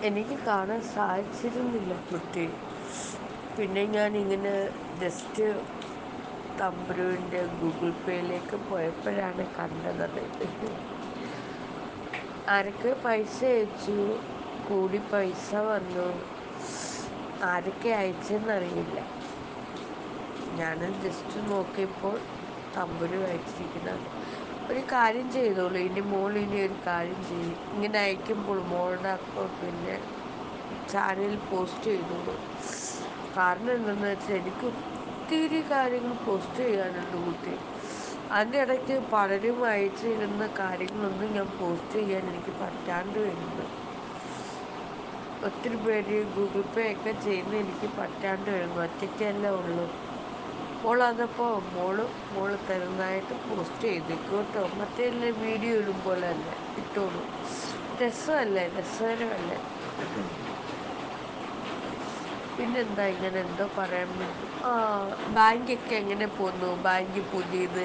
എനിക്ക് കാണാൻ സാധിച്ചിരുന്നില്ല കുട്ടി. പിന്നെ ഞാനിങ്ങനെ ജസ്റ്റ് തമ്പുരുവിൻ്റെ ഗൂഗിൾ പേയിലേക്ക് പോയപ്പോഴാണ് കണ്ടത്. ആരൊക്കെ പൈസ അയച്ചു, കൂടി പൈസ വന്നു. ആരൊക്കെ അയച്ചെന്നറിയില്ല. ഞാൻ ജസ്റ്റ് നോക്കിയപ്പോൾ തമ്പുരു അയച്ചിരിക്കുന്നത്. ഒരു കാര്യം ചെയ്തോളൂ, ഇനി മോൾ ഇനി ഒരു കാര്യം ചെയ്യും, ഇങ്ങനെ അയക്കുമ്പോൾ മോളുടെ പിന്നെ ചാനലിൽ പോസ്റ്റ് ചെയ്തോളൂ. കാരണം എന്തെന്ന് വെച്ചാൽ എനിക്ക് ഒത്തിരി കാര്യങ്ങൾ പോസ്റ്റ് ചെയ്യാനുണ്ട് കുട്ടി. അതിൻ്റെ ഇടയ്ക്ക് പലരും അയച്ചിരുന്ന കാര്യങ്ങളൊന്നും ഞാൻ പോസ്റ്റ് ചെയ്യാൻ എനിക്ക് പറ്റാണ്ട് വരുന്നു. ഒത്തിരി പേര് ഗൂഗിൾ പേ ഒക്കെ ചെയ്യുന്ന എനിക്ക് പറ്റാണ്ട് വരുന്നു. ഒറ്റയ്ക്കല്ല ഉള്ളൂ. മോളതപ്പോൾ മോള് തരുന്നതായിട്ട് പോസ്റ്റ് ചെയ്തേക്കും കേട്ടോ. മറ്റേ വീഡിയോ ഇടുമ്പോൾ തന്നെ ഇട്ടോളൂ. രസമല്ലേ, രസകരമല്ലേ? പിന്നെന്താ ഇങ്ങനെ എന്തോ പറയാൻ വേണ്ടി. ബാങ്കൊക്കെ എങ്ങനെ പോന്നു? ബാങ്ക് പുതിയത്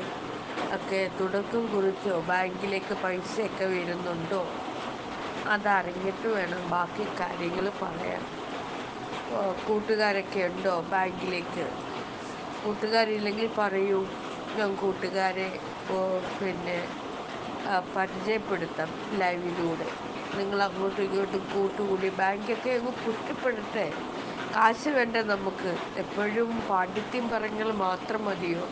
ഒക്കെ തുടക്കം കുറിച്ചോ? ബാങ്കിലേക്ക് പൈസയൊക്കെ വരുന്നുണ്ടോ? അതറിഞ്ഞിട്ട് വേണം ബാക്കി കാര്യങ്ങൾ പറയാൻ. കൂട്ടുകാരൊക്കെ ഉണ്ടോ ബാങ്കിലേക്ക്? കൂട്ടുകാരില്ലെങ്കിൽ പറയൂ, ഞാൻ കൂട്ടുകാരെ പിന്നെ പരിചയപ്പെടുത്താം ലൈവിലൂടെ. നിങ്ങൾ അങ്ങോട്ടും ഇങ്ങോട്ടും കൂട്ടുകൂടി ബാങ്കൊക്കെ അങ്ങ് പുഷ്ടിപ്പെടട്ടെ. കാശ് വേണ്ടേ നമുക്ക്? എപ്പോഴും പാണ്ഡിത്യം പറഞ്ഞാൽ മാത്രം മതിയോ?